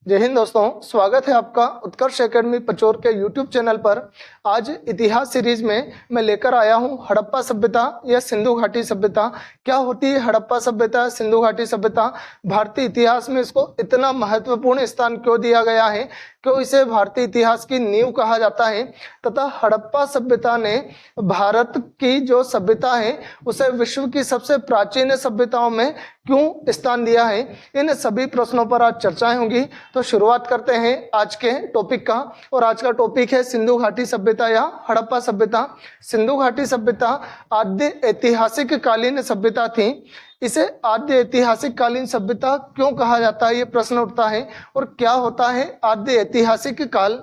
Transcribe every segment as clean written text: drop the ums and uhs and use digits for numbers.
जय हिंद दोस्तों, स्वागत है आपका उत्कर्ष एकेडमी पचोर के यूट्यूब चैनल पर। आज इतिहास सीरीज में मैं लेकर आया हूं हड़प्पा सभ्यता या सिंधु घाटी सभ्यता। क्या होती है हड़प्पा सभ्यता, सिंधु घाटी सभ्यता? भारतीय इतिहास में इसको इतना महत्वपूर्ण स्थान क्यों दिया गया है, क्यों इसे भारतीय इतिहास की नींव कहा जाता है, तथा हड़प्पा सभ्यता ने भारत की जो सभ्यता है उसे विश्व की सबसे प्राचीन सभ्यताओं में क्यों स्थान दिया है, इन सभी प्रश्नों पर आज चर्चाएं होंगी। तो शुरुआत करते हैं आज के टॉपिक का, और आज का टॉपिक है सिंधु घाटी सभ्यता या हड़प्पा सभ्यता। सिंधु घाटी सभ्यता आद्य ऐतिहासिक कालीन सभ्यता थी। इसे आद्य ऐतिहासिक कालीन सभ्यता क्यों कहा जाता है, ये प्रश्न उठता है। और क्या होता है आद्य ऐतिहासिक काल?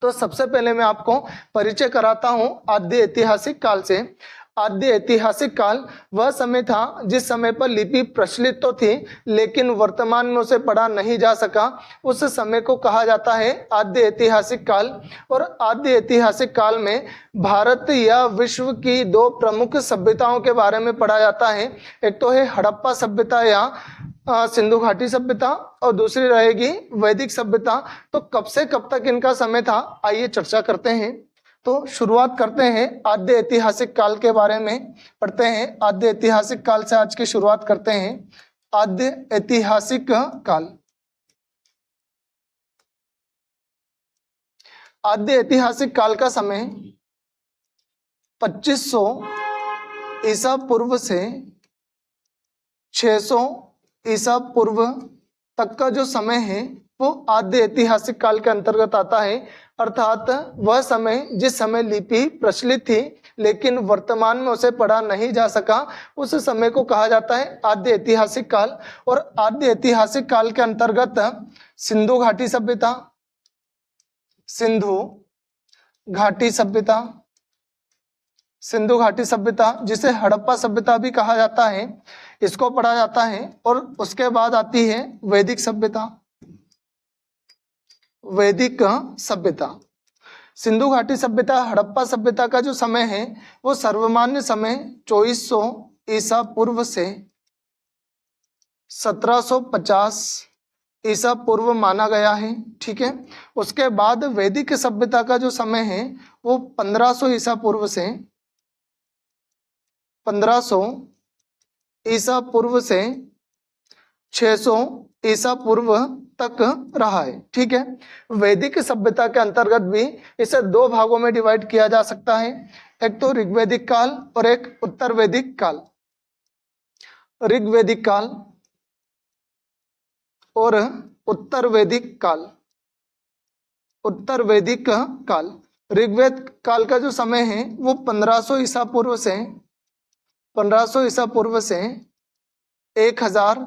तो सबसे पहले मैं आपको परिचय कराता हूं आद्य ऐतिहासिक काल से। आद्य ऐतिहासिक काल वह समय था जिस समय पर लिपि प्रचलित तो थी लेकिन वर्तमान में उसे पढ़ा नहीं जा सका। उस समय को कहा जाता है आद्य ऐतिहासिक काल। और आद्य ऐतिहासिक काल में भारत या विश्व की दो प्रमुख सभ्यताओं के बारे में पढ़ा जाता है। एक तो है हड़प्पा सभ्यता या सिंधु घाटी सभ्यता, और दूसरी रहेगी वैदिक सभ्यता। तो कब से कब तक इनका समय था, आइए चर्चा करते हैं। तो शुरुआत करते हैं आद्य ऐतिहासिक काल के बारे में, पढ़ते हैं। आद्य ऐतिहासिक काल से आज की शुरुआत करते हैं। आद्य ऐतिहासिक काल। आद्य ऐतिहासिक काल का समय 2500 ईसा पूर्व से 600 ईसा पूर्व तक का जो समय है वो आद्य ऐतिहासिक काल के अंतर्गत आता है। अर्थात वह समय जिस समय लिपि प्रचलित थी लेकिन वर्तमान में उसे पढ़ा नहीं जा सका, उस समय को कहा जाता है आद्य ऐतिहासिक काल। और आद्य ऐतिहासिक काल के अंतर्गत सिंधु घाटी सभ्यता, सिंधु घाटी सभ्यता, सिंधु घाटी सभ्यता जिसे हड़प्पा सभ्यता भी कहा जाता है, इसको पढ़ा जाता है। और उसके बाद आती है वैदिक सभ्यता, वैदिक सभ्यता। सिंधु घाटी सभ्यता हड़प्पा सभ्यता का जो समय है वो सर्वमान्य समय 2400 ईसा पूर्व से 1750 ईसा पूर्व माना गया है, ठीक है। उसके बाद वैदिक सभ्यता का जो समय है वो 1500 ईसा पूर्व से 1500 ईसा पूर्व से 600 ईसा पूर्व तक रहा है, ठीक है। वैदिक सभ्यता के अंतर्गत भी इसे दो भागों में डिवाइड किया जा सकता है। एक तो ऋग्वैदिक काल और एक उत्तर वैदिक काल। ऋग्वैदिक काल और उत्तर वैदिक काल। उत्तर वैदिक काल। ऋग्वेद काल का जो समय है वो 1500 ईसा पूर्व से 1500 ईसा पूर्व से 1000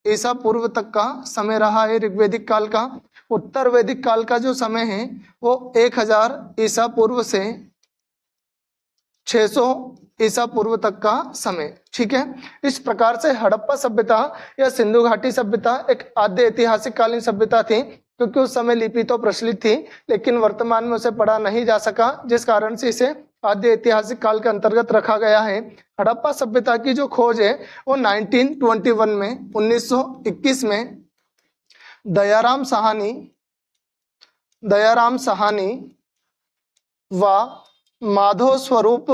ईसा पूर्व तक का समय रहा है ऋग्वैदिक काल का। उत्तर वैदिक काल का जो समय है वो 1000 ईसा पूर्व से 600 ईसा पूर्व तक का समय, ठीक है। इस प्रकार से हड़प्पा सभ्यता या सिंधु घाटी सभ्यता एक आद्य ऐतिहासिक कालीन सभ्यता थी, क्योंकि उस समय लिपि तो प्रचलित थी लेकिन वर्तमान में उसे पढ़ा नहीं जा सका, जिस कारण से इसे आद्य ऐतिहासिक काल के अंतर्गत रखा गया है। हड़प्पा सभ्यता की जो खोज है वो 1921 में 1921 में दयाराम साहनी व माधव स्वरूप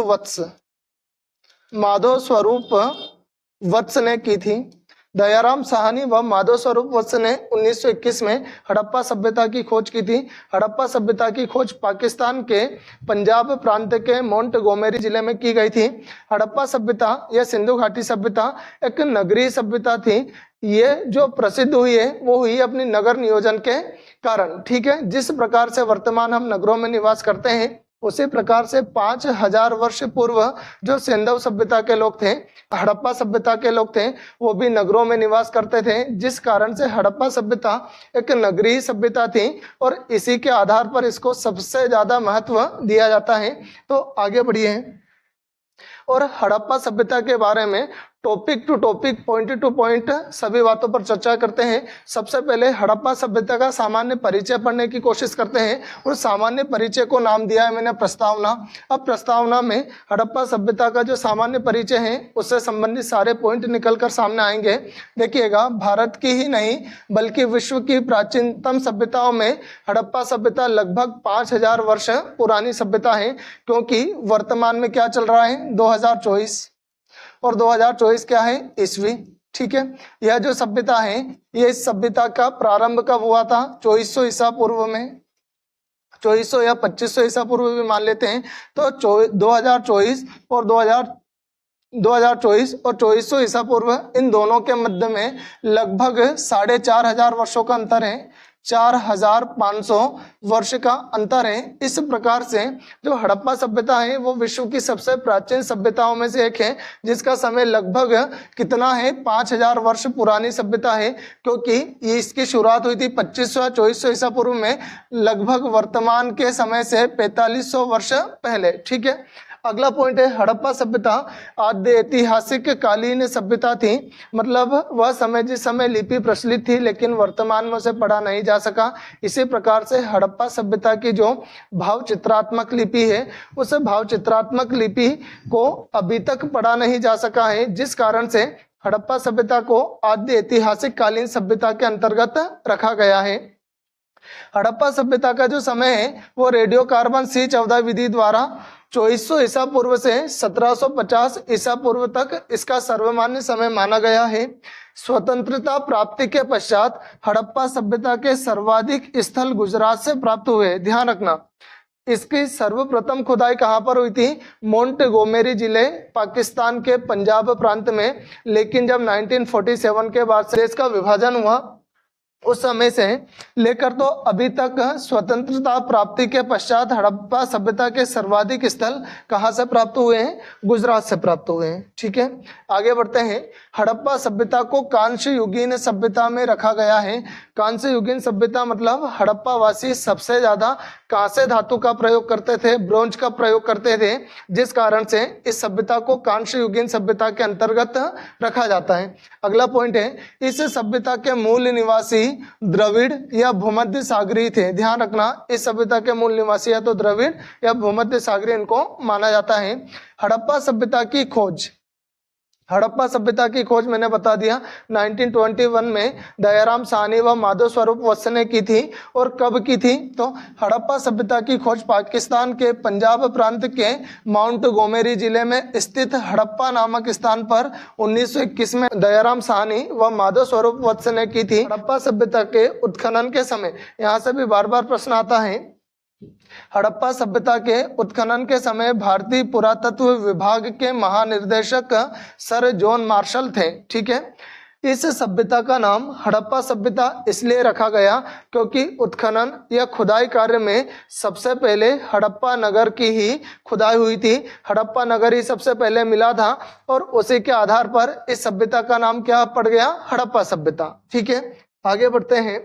वत्स ने की थी। दयाराम साहनी व माधव स्वरूप वत्स ने 1921 में हड़प्पा सभ्यता की खोज की थी। हड़प्पा सभ्यता की खोज पाकिस्तान के पंजाब प्रांत के मोंटगोमेरी जिले में की गई थी। हड़प्पा सभ्यता या सिंधु घाटी सभ्यता एक नगरीय सभ्यता थी। ये जो प्रसिद्ध हुई है वो हुई अपनी नगर नियोजन के कारण, ठीक है। जिस प्रकार से वर्तमान हम नगरों में निवास करते हैं उसी प्रकार से 5000 वर्ष पूर्व जो सिंधु सभ्यता के लोग थे, हड़प्पा सभ्यता के लोग थे, वो भी नगरों में निवास करते थे, जिस कारण से हड़प्पा सभ्यता एक नगरीय सभ्यता थी और इसी के आधार पर इसको सबसे ज्यादा महत्व दिया जाता है। तो आगे बढ़िए। और हड़प्पा सभ्यता के बारे में topic to topic, point to point सभी बातों पर चर्चा करते हैं। सबसे पहले हड़प्पा सभ्यता का सामान्य परिचय पढ़ने की कोशिश करते हैं और सामान्य परिचय को नाम दिया है मैंने प्रस्तावना। अब प्रस्तावना में हड़प्पा सभ्यता का जो सामान्य परिचय है उससे संबंधित सारे पॉइंट निकल कर सामने आएंगे। देखिएगा, भारत की ही नहीं बल्कि विश्व की प्राचीनतम सभ्यताओं में हड़प्पा सभ्यता लगभग 5000 वर्ष पुरानी सभ्यता है, क्योंकि वर्तमान में क्या चल रहा है 2024 और 2024 क्या है ईस्वी। ठीक है, यह जो सभ्यता है ये इस सभ्यता का प्रारंभ कब हुआ था 2400 ईसा पूर्व में, 2400 या 2500 ईसा पूर्व भी मान लेते हैं। तो 2024 और 2400 ईसा पूर्व, इन दोनों के मध्य में लगभग 4500 वर्षों का अंतर है, 4500 वर्ष का अंतर है। इस प्रकार से जो हड़प्पा सभ्यता है वो विश्व की सबसे प्राचीन सभ्यताओं में से एक है, जिसका समय लगभग कितना है 5000 वर्ष पुरानी सभ्यता है, क्योंकि ये इसकी शुरुआत हुई थी 2500 या 2400 ईसा पूर्व में, लगभग वर्तमान के समय से 4500 वर्ष पहले। ठीक है, अगला पॉइंट है हड़प्पा सभ्यता आद्य ऐतिहासिक कालीन सभ्यता थी, मतलब वह समय जिस समय लिपि प्रचलित थी लेकिन वर्तमान में उसे पढ़ा नहीं जा सका। इसी प्रकार से हड़प्पा सभ्यता की जो भाव चित्रात्मक लिपि है उस भाव चित्रात्मक लिपि को अभी तक पढ़ा नहीं जा सका है, जिस कारण से हड़प्पा सभ्यता को आद्य ऐतिहासिक कालीन सभ्यता के अंतर्गत रखा गया है। हड़प्पा सभ्यता का जो समय है वो रेडियो कार्बन C14 विधि द्वारा 2400 ईसा पूर्व से 1750 ईसा पूर्व तक इसका सर्वमान्य समय माना गया है। स्वतंत्रता प्राप्ति के पश्चात हड़प्पा सभ्यता के सर्वाधिक स्थल गुजरात से प्राप्त हुए। ध्यान रखना, इसकी सर्वप्रथम खुदाई कहाँ पर हुई थी, मोंटगोमेरी जिले पाकिस्तान के पंजाब प्रांत में। लेकिन जब 1947 के बाद देश का विभाजन हुआ उस समय से लेकर तो अभी तक स्वतंत्रता प्राप्ति के पश्चात हड़प्पा सभ्यता के सर्वाधिक स्थल कहाँ से प्राप्त हुए हैं, गुजरात से प्राप्त हुए हैं। ठीक है, आगे बढ़ते हैं। हड़प्पा सभ्यता को कांस्य युगीन सभ्यता में रखा गया है। कांस्य युगीन सभ्यता मतलब हड़प्पा वासी सबसे ज्यादा कांस्य धातु का प्रयोग करते थे, ब्रोंज का प्रयोग करते थे, जिस कारण से इस सभ्यता को कांस्य युगीन सभ्यता के अंतर्गत रखा जाता है। अगला पॉइंट है, इस सभ्यता के मूल निवासी द्रविड़ या भूमध्य सागरीय थे। ध्यान रखना, इस सभ्यता के मूल निवासी या तो द्रविड़ या भूमध्य सागरीय इनको माना जाता है। हड़प्पा सभ्यता की खोज, हड़प्पा सभ्यता की खोज मैंने बता दिया 1921 में दयाराम साहनी व माधव स्वरूप वत्स ने की थी। और कब की थी, तो हड़प्पा सभ्यता की खोज पाकिस्तान के पंजाब प्रांत के माउंट गोमेरी जिले में स्थित हड़प्पा नामक स्थान पर 1921 में दयाराम साहनी व माधव स्वरूप वत्स ने की थी। हड़प्पा सभ्यता के उत्खनन के समय, यहाँ से भी बार बार प्रश्न आता है, हड़प्पा सभ्यता के उत्खनन के समय भारतीय पुरातत्व विभाग के महानिर्देशक सर जॉन मार्शल थे। ठीक है, इस सभ्यता का नाम हड़प्पा सभ्यता इसलिए रखा गया क्योंकि उत्खनन या खुदाई कार्य में सबसे पहले हड़प्पा नगर की ही खुदाई हुई थी। हड़प्पा नगर ही सबसे पहले मिला था और उसी के आधार पर इस सभ्यता का नाम क्या पड़ गया, हड़प्पा सभ्यता। ठीक है, आगे बढ़ते हैं।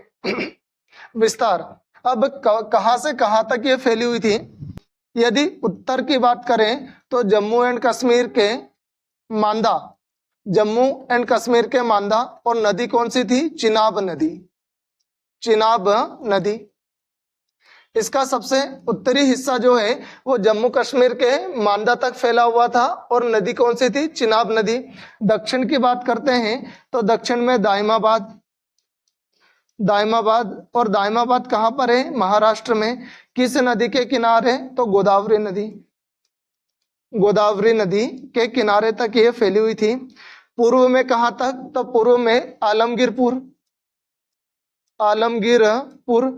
विस्तार, अब कहां से कहां तक ये फैली हुई थी। यदि उत्तर की बात करें तो जम्मू एंड कश्मीर के मांदा, जम्मू एंड कश्मीर के मांदा, और नदी कौन सी थी, चिनाब नदी, चिनाब नदी। इसका सबसे उत्तरी हिस्सा जो है वो जम्मू कश्मीर के मांदा तक फैला हुआ था और नदी कौन सी थी, चिनाब नदी। दक्षिण की बात करते हैं तो दक्षिण में दाइमाबाद, दाइमाबाद, और दाइमाबाद कहाँ पर है, महाराष्ट्र में। किस नदी के किनारे, तो गोदावरी नदी, गोदावरी नदी के किनारे तक ये फैली हुई थी। पूर्व में कहाँ तक, तो पूर्व में आलमगीरपुर, आलमगीरपुर,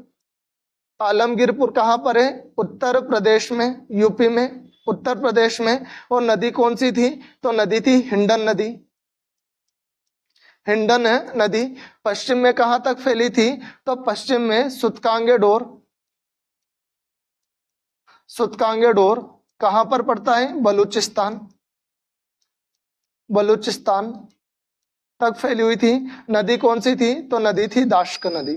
आलमगीरपुर कहाँ पर है, उत्तर प्रदेश में, यूपी में, उत्तर प्रदेश में। और नदी कौन सी थी, तो नदी थी हिंडन नदी, हिंडन नदी। पश्चिम में कहां तक फैली थी, तो पश्चिम में सुतकांगे डोर, सुतकांगे डोर कहां पर पड़ता है, बलूचिस्तान, बलूचिस्तान तक फैली हुई थी। नदी कौन सी थी, तो नदी थी दाश्क नदी।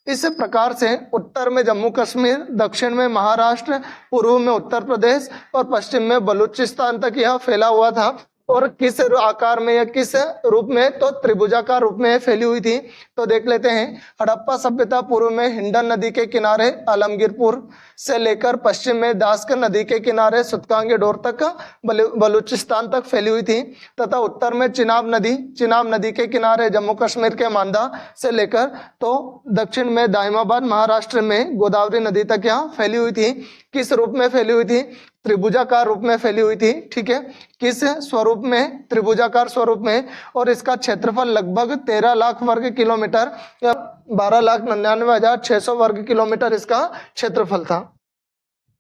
इस प्रकार से उत्तर में जम्मू कश्मीर, दक्षिण में महाराष्ट्र, पूर्व में उत्तर प्रदेश और पश्चिम में बलूचिस्तान तक यह फैला हुआ था। और किस आकार में या किस रूप में, तो त्रिभुजाकार रूप में फैली हुई थी। तो देख लेते हैं। हड़प्पा सभ्यता पूर्व में हिंडन नदी के किनारे आलमगीरपुर से लेकर पश्चिम में दास्कर नदी के किनारे सुतकांगे डोर तक बलूचिस्तान तक फैली हुई थी, तथा उत्तर में चिनाब नदी के किनारे जम्मू कश्मीर के मांदा से लेकर तो दक्षिण में दाइमाबाद महाराष्ट्र में गोदावरी नदी तक यहाँ फैली हुई थी। किस रूप में फैली हुई थी? त्रिभुजाकार रूप में फैली हुई थी। ठीक है, किस स्वरूप में? त्रिभुजाकार स्वरूप में। और इसका क्षेत्रफल लगभग 13 लाख वर्ग किलोमीटर या 12,99,600 वर्ग किलोमीटर इसका क्षेत्रफल था।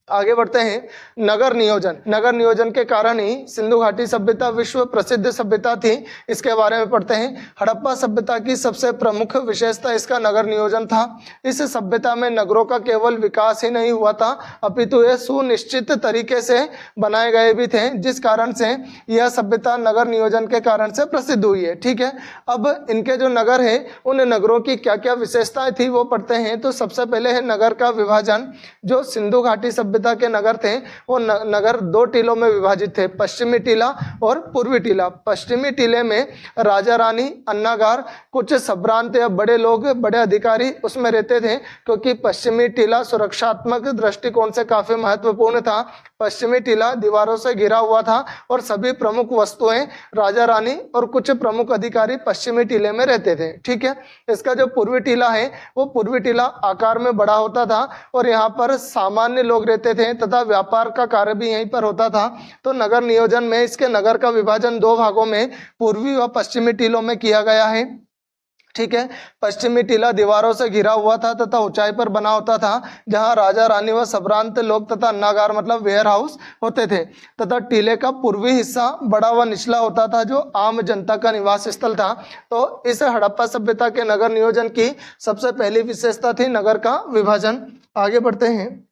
आगे बढ़ते हैं। नगर नियोजन के कारण ही सिंधु घाटी सभ्यता विश्व प्रसिद्ध सभ्यता थी। इसके बारे में पढ़ते हैं। हड़प्पा सभ्यता की सबसे प्रमुख विशेषता इसका नगर नियोजन था। इस सभ्यता में नगरों का केवल विकास ही नहीं हुआ था, अपितु ये सुनिश्चित तरीके से बनाए गए भी थे, जिस कारण से यह सभ्यता नगर नियोजन के कारण से प्रसिद्ध हुई है। ठीक है, अब इनके जो नगर है उन नगरों की क्या क्या विशेषताएं थी वो पढ़ते हैं। तो सबसे पहले है नगर का विभाजन। जो सिंधु घाटी सभ्यता के नगर थे वो नगर 2 टीलों में विभाजित थे, पश्चिमी टीला और पूर्वी टीला। पश्चिमी टीले में राजा रानी, अन्नागार, कुछ संभ्रांत या बड़े लोग, बड़े अधिकारी उसमें रहते थे, क्योंकि पश्चिमी टीला सुरक्षात्मक दृष्टिकोण से काफी महत्वपूर्ण था। पश्चिमी टीला दीवारों से घिरा हुआ था और सभी प्रमुख वस्तुएं, राजा रानी और कुछ प्रमुख अधिकारी पश्चिमी टीले में रहते थे। ठीक है, इसका जो पूर्वी टीला है वो पूर्वी टीला आकार में बड़ा होता था और यहाँ पर सामान्य लोग रहते थे तथा व्यापार का कार्य भी यहीं पर होता था। तो नगर नियोजन में इसके नगर का विभाजन 2 भागों में पूर्वी व पश्चिमी टीलों में किया गया है। ठीक है, पश्चिमी टीला दीवारों से घिरा हुआ था तथा ऊंचाई पर बना होता था, जहां राजा रानी व संभ्रांत लोग तथा अन्नागार मतलब वेयर हाउस होते थे, तथा टीले का पूर्वी हिस्सा बड़ा व निचला होता था, जो आम जनता का निवास स्थल था। तो इस हड़प्पा सभ्यता के नगर नियोजन की सबसे पहली विशेषता थी नगर का विभाजन। आगे बढ़ते हैं।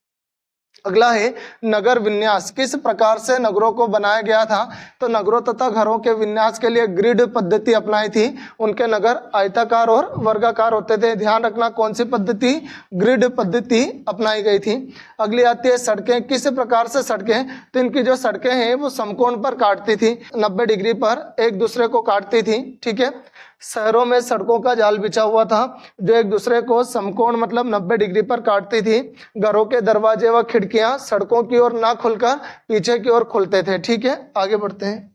अगला है नगर विन्यास। किस प्रकार से नगरों को बनाया गया था? तो नगरों तथा घरों के विन्यास के लिए ग्रिड पद्धति अपनाई थी। उनके नगर आयताकार और वर्गाकार होते थे। ध्यान रखना कौन सी पद्धति? ग्रिड पद्धति अपनाई गई थी। अगली आती है सड़कें। किस प्रकार से सड़कें? तो इनकी जो सड़कें हैं वो समकोण पर काटती थी, 90 डिग्री पर एक दूसरे को काटती थी। ठीक है, शहरों में सड़कों का जाल बिछा हुआ था जो एक दूसरे को समकोण मतलब 90 डिग्री पर काटती थी। घरों के दरवाजे व खिड़कियां सड़कों की ओर ना खुलकर पीछे की ओर खुलते थे। ठीक है, आगे बढ़ते हैं।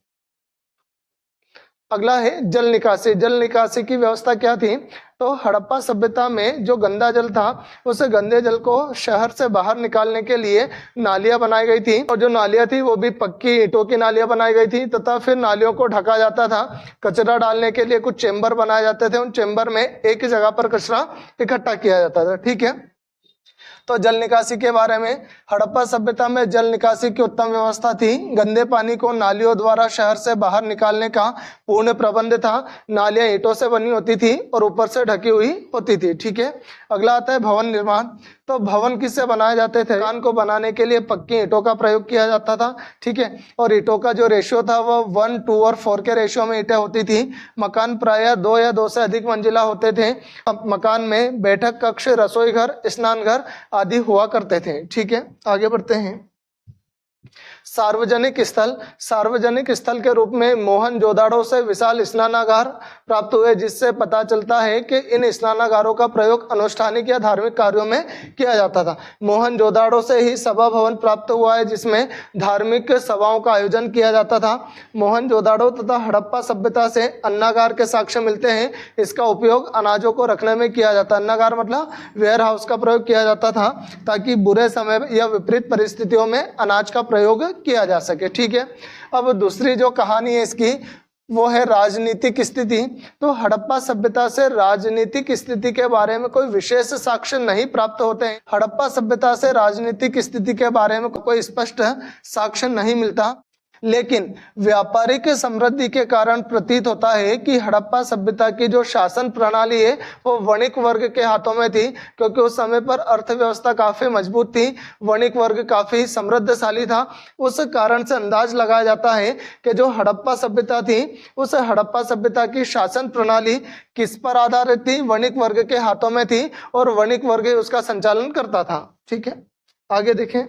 अगला है जल निकासी। जल निकासी की व्यवस्था क्या थी? तो हड़प्पा सभ्यता में जो गंदा जल था उस गंदे जल को शहर से बाहर निकालने के लिए नालियां बनाई गई थी, और जो नालियां थी वो भी पक्की ईंटों की नालियां बनाई गई थी, तथा फिर नालियों को ढका जाता था। कचरा डालने के लिए कुछ चेंबर बनाए जाते थे, उन चेंबर में एक जगह पर कचरा इकट्ठा किया जाता था। ठीक है, तो जल निकासी के बारे में, हड़प्पा सभ्यता में जल निकासी की उत्तम व्यवस्था थी। गंदे पानी को नालियों द्वारा शहर से बाहर निकालने का पूर्ण प्रबंध था। नालियां ईंटों से बनी होती थी और ऊपर से ढकी हुई होती थी। ठीक है, अगला आता है भवन निर्माण। तो भवन किससे बनाए जाते थे? मकान को बनाने के लिए पक्की ईंटों का प्रयोग किया जाता था। ठीक है, और ईंटों का जो रेशियो था वो 1, 2 और 4 के रेशियो में ईंटें होती थी। मकान प्रायः 2 या 2 से अधिक मंजिला होते थे। अब मकान में बैठक कक्ष, रसोई घर, स्नान घर आदि हुआ करते थे। ठीक है, आगे बढ़ते हैं। सार्वजनिक स्थल। सार्वजनिक स्थल के रूप में मोहनजोदाड़ो से विशाल स्नानागार प्राप्त हुए, जिससे पता चलता है कि इन स्नानागारों का प्रयोग अनुष्ठानिक या धार्मिक कार्यों में किया जाता था। मोहनजोदाड़ो से ही सभा भवन प्राप्त हुआ है, जिसमें धार्मिक सभाओं का आयोजन किया जाता था। मोहनजोदाड़ो तथा हड़प्पा सभ्यता से अन्नागार के साक्ष्य मिलते हैं। इसका उपयोग अनाजों को रखने में किया जाता। अन्नागार मतलब वेयर हाउस का प्रयोग किया जाता था, ताकि बुरे समय या विपरीत परिस्थितियों में अनाज का प्रयोग किया जा सके। ठीक है, अब दूसरी जो कहानी है इसकी वो है राजनीतिक स्थिति। तो हड़प्पा सभ्यता से राजनीतिक स्थिति के बारे में कोई विशेष साक्ष्य नहीं प्राप्त होते हैं। हड़प्पा सभ्यता से राजनीतिक स्थिति के बारे में कोई स्पष्ट साक्ष्य नहीं मिलता, लेकिन व्यापारिक समृद्धि के कारण प्रतीत होता है कि हड़प्पा सभ्यता की जो शासन प्रणाली है वो वणिक वर्ग के हाथों में थी, क्योंकि उस समय पर अर्थव्यवस्था काफी मजबूत थी, वणिक वर्ग काफी समृद्धशाली था। उस कारण से अंदाज लगाया जाता है कि जो हड़प्पा सभ्यता थी उस हड़प्पा सभ्यता की शासन प्रणाली किस पर आधारित थी? वणिक वर्ग के हाथों में थी और वणिक वर्ग उसका संचालन करता था। ठीक है, आगे देखें।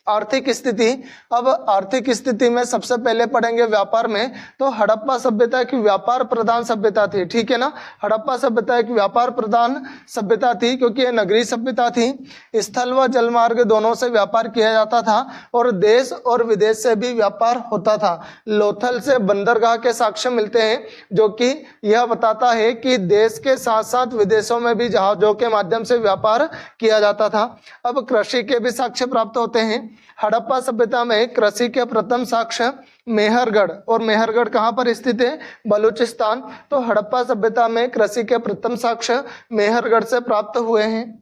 आर्थिक स्थिति। अब आर्थिक स्थिति में सबसे पहले पढ़ेंगे व्यापार में, तो हड़प्पा सभ्यता की व्यापार प्रधान सभ्यता थी, ठीक है ना। हड़प्पा सभ्यता एक व्यापार प्रधान सभ्यता थी क्योंकि यह नगरीय सभ्यता थी। स्थल व जलमार्ग दोनों से व्यापार किया जाता था और देश और विदेश से भी व्यापार होता था। लोथल से बंदरगाह के साक्ष्य मिलते हैं जो कि यह बताता है कि देश के साथ साथ विदेशों में भी जहाजों के माध्यम से व्यापार किया जाता था। अब कृषि के भी साक्ष्य प्राप्त होते हैं। हड़प्पा सभ्यता में कृषि के प्रथम साक्ष्य मेहरगढ़, और मेहरगढ़ कहाँ पर स्थित है? बलूचिस्तान। तो हड़प्पा सभ्यता में कृषि के प्रथम साक्ष्य मेहरगढ़ से प्राप्त हुए हैं।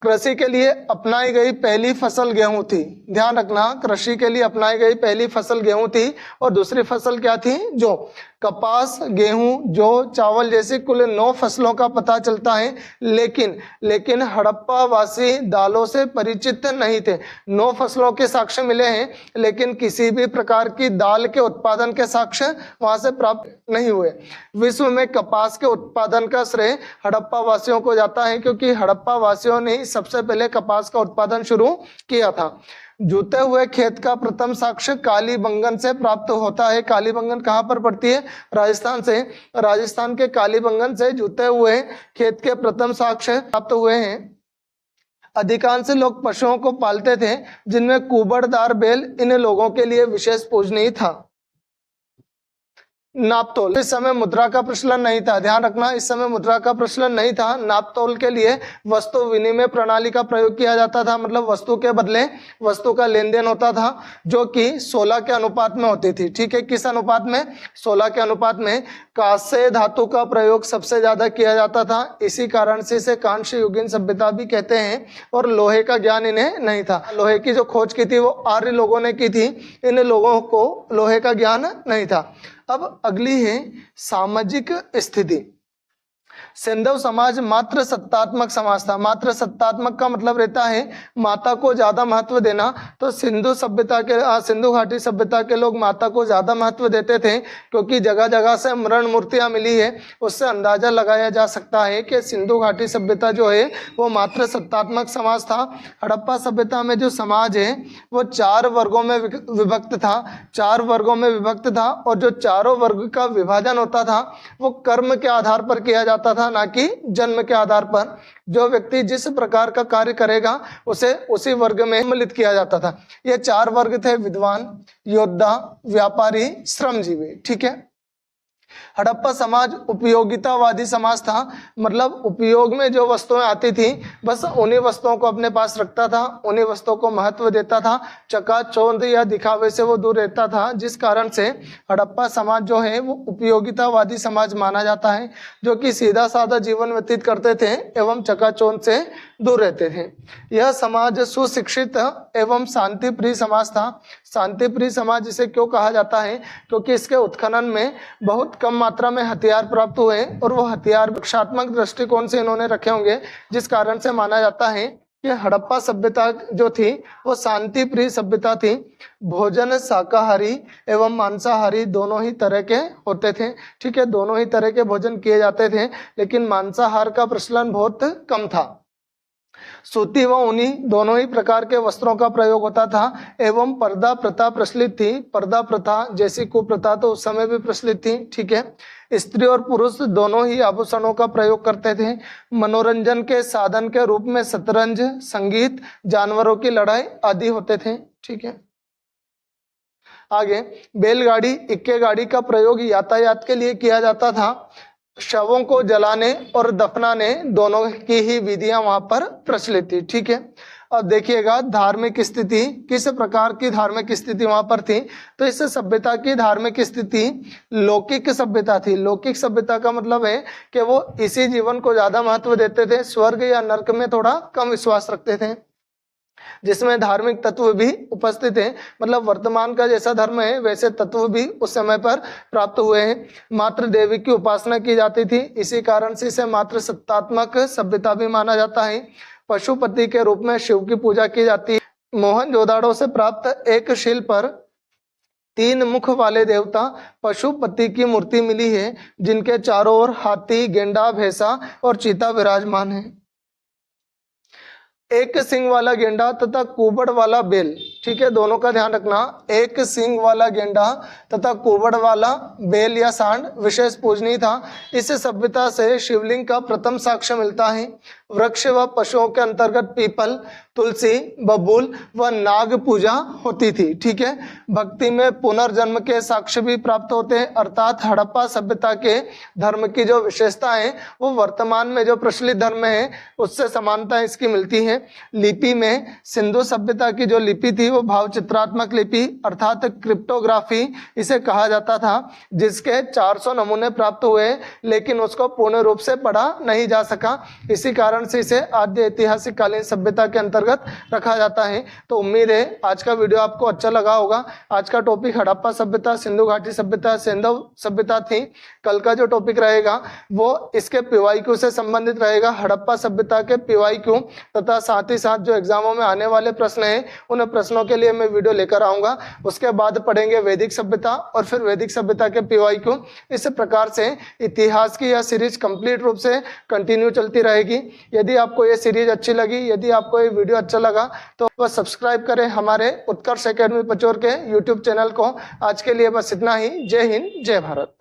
कृषि के लिए अपनाई गई पहली फसल गेहूं थी। ध्यान रखना, कृषि के लिए अपनाई गई पहली फसल गेहूं थी और दूसरी फसल क्या थी? जौ। कपास, गेहूं, जौ, चावल जैसी कुल 9 फसलों का पता चलता है, लेकिन हड़प्पा वासी दालों से परिचित नहीं थे। 9 फसलों के साक्ष्य मिले हैं लेकिन किसी भी प्रकार की दाल के उत्पादन के साक्ष्य वहां से प्राप्त नहीं हुए। विश्व में कपास के उत्पादन का श्रेय हड़प्पा वासियों को जाता है क्योंकि हड़प्पा वासियों ने ही सबसे पहले कपास का उत्पादन शुरू किया था। जूते हुए खेत का प्रथम साक्ष्य कालीबंगन से प्राप्त होता है। कालीबंगन कहाँ पर पड़ती है? राजस्थान से। राजस्थान के कालीबंगन से जूते हुए खेत के प्रथम साक्ष्य प्राप्त हुए हैं। अधिकांश लोग पशुओं को पालते थे जिनमें कुबड़दार बैल इन लोगों के लिए विशेष पूजनीय था। नापतोल, इस समय मुद्रा का प्रचलन नहीं था। ध्यान रखना, इस समय मुद्रा का प्रचलन नहीं था। नापतोल के लिए वस्तु विनिमय प्रणाली का प्रयोग किया जाता था, मतलब वस्तु के बदले वस्तु का लेन देन होता था जो कि 16 के अनुपात में होती थी। ठीक है, किस अनुपात में? 16 के अनुपात में। कांस्य धातु का प्रयोग सबसे ज्यादा किया जाता था, इसी कारण से इसे कांस्य युगीन सभ्यता भी कहते हैं। और लोहे का ज्ञान इन्हें नहीं था। लोहे की जो खोज की थी वो आर्य लोगों ने की थी, इन लोगों को लोहे का ज्ञान नहीं था। अब अगली है सामाजिक स्थिति। सिंधु समाज मात्र सत्तात्मक समाज था। मात्र सत्तात्मक का मतलब रहता है माता को ज्यादा महत्व देना। तो सिंधु सभ्यता के सिंधु घाटी सभ्यता के लोग माता को ज्यादा महत्व देते थे क्योंकि जगह जगह से मरण मूर्तियां मिली है, उससे अंदाजा लगाया जा सकता है कि सिंधु घाटी सभ्यता जो है वो मात्र सत्तात्मक समाज था। हड़प्पा सभ्यता में जो समाज है वो 4 वर्गों में विभक्त था। 4 वर्गों में विभक्त था और जो चारों वर्ग का विभाजन होता था वो कर्म के आधार पर किया जाता था, ना कि जन्म के आधार पर। जो व्यक्ति जिस प्रकार का कार्य करेगा उसे उसी वर्ग में सम्मिलित किया जाता था। ये 4 वर्ग थे: विद्वान, योद्धा, व्यापारी, श्रमजीवी। ठीक है। हड़प्पा समाज उपयोगितावादी समाज था, मतलब उपयोग में जो वस्तुएं आती थी बस उन्हीं वस्तुओं को अपने पास रखता था, उन्हीं वस्तुओं को महत्व देता था। चकाचौंध या दिखावे से वो दूर रहता था, जिस कारण से हड़प्पा समाज जो है वो उपयोगितावादी समाज माना जाता है, जो कि सीधा साधा जीवन व्यतीत करते थे एवं चकाचौंध से दूर रहते थे। यह समाज सुशिक्षित एवं शांति प्रिय समाज था। शांति प्रिय समाज इसे क्यों कहा जाता है? क्योंकि इसके उत्खनन में बहुत कम मात्रा में हथियार प्राप्त हुए और वो हथियार रक्षात्मक दृष्टिकोण से इन्होंने रखे होंगे, जिस कारण से माना जाता है कि हड़प्पा सभ्यता जो थी वो शांति प्रिय सभ्यता थी। भोजन शाकाहारी एवं मांसाहारी दोनों ही तरह के होते थे। ठीक है, दोनों ही तरह के भोजन किए जाते थे, लेकिन मांसाहार का प्रचलन बहुत कम था। सूती व ऊनी दोनों ही प्रकार के वस्त्रों का प्रयोग होता था एवं पर्दा प्रथा प्रचलित थी। पर्दा प्रथा जैसी कुप्रथा तो उस समय भी प्रचलित थी। ठीक है। स्त्री और पुरुष दोनों ही आभूषणों का प्रयोग करते थे। मनोरंजन के साधन के रूप में शतरंज, संगीत, जानवरों की लड़ाई आदि होते थे। ठीक है। आगे बैलगाड़ी, इक्के गाड़ी का प्रयोग यातायात के लिए किया जाता था। शवों को जलाने और दफनाने दोनों की ही विधियां वहां पर प्रचलित थी। ठीक है। अब देखिएगा धार्मिक स्थिति, किस प्रकार की धार्मिक स्थिति वहां पर थी। तो इस सभ्यता की धार्मिक स्थिति लौकिक सभ्यता थी। लौकिक सभ्यता का मतलब है कि वो इसी जीवन को ज्यादा महत्व देते थे, स्वर्ग या नरक में थोड़ा कम विश्वास रखते थे, जिसमें धार्मिक तत्व भी उपस्थित है। मतलब वर्तमान का जैसा धर्म है वैसे तत्व भी उस समय पर प्राप्त हुए हैं। मात्र देवी की उपासना की जाती थी, इसी कारण से इसे मात्र सत्तात्मक सभ्यता भी माना जाता है। पशुपति के रूप में शिव की पूजा की जाती है। मोहनजोदाड़ो से प्राप्त एक शिल्प पर 3 मुख वाले देवता पशुपति की मूर्ति मिली है, जिनके चारों ओर हाथी, गेंडा, भैंसा और चीता विराजमान है। एक सींग वाला गेंडा तथा कुबड़ वाला बेल, ठीक है, दोनों का ध्यान रखना। एक सींग वाला गेंडा तथा कुबड़ वाला बेल या सांड विशेष पूजनीय था। इस सभ्यता से शिवलिंग का प्रथम साक्ष्य मिलता है। वृक्ष व पशुओं के अंतर्गत पीपल, तुलसी, बबूल व नाग पूजा होती थी, ठीक है। भक्ति में पुनर्जन्म के साक्ष्य भी प्राप्त होते हैं, अर्थात हड़प्पा सभ्यता के धर्म की जो विशेषता है वो वर्तमान में जो प्रचलित धर्म है उससे समानता इसकी मिलती है। लिपि में सिंधु सभ्यता की जो लिपि थी वो भाव चित्रात्मक लिपि अर्थात क्रिप्टोग्राफी इसे कहा जाता था, जिसके 400 नमूने प्राप्त हुए लेकिन उसको पूर्ण रूप से पढ़ा नहीं जा सका। इसी कारण से इसे आद्य ऐतिहासिक कालीन सभ्यता के अंतर्गत रखा जाता है। तो उम्मीद है आज का वीडियो आपको अच्छा लगा होगा। आज का टॉपिक हड़प्पा सभ्यता, सिंधु घाटी सभ्यता, सिंधु सभ्यता थी। कल का जो टॉपिक रहेगा वो इसके पीवाईक्यू से संबंधित रहेगा, हड़प्पा सभ्यता के पीवाईक्यू तथा साथ ही साथ जो एग्जामों में आने वाले प्रश्न हैं उन प्रश्नों के लिए मैं वीडियो लेकर आऊंगा। उसके बाद पढ़ेंगे वैदिक सभ्यता और फिर वैदिक सभ्यता के पीवाईक्यू। इस प्रकार से इतिहास की यह सीरीज कंप्लीट रूप से कंटिन्यू चलती रहेगी। यदि आपको ये सीरीज अच्छी लगी, यदि आपको ये वीडियो अच्छा लगा तो बस सब्सक्राइब करें हमारे उत्कर्ष एकेडमी पचोर के यूट्यूब चैनल को। आज के लिए बस इतना ही। जय हिंद, जय भारत।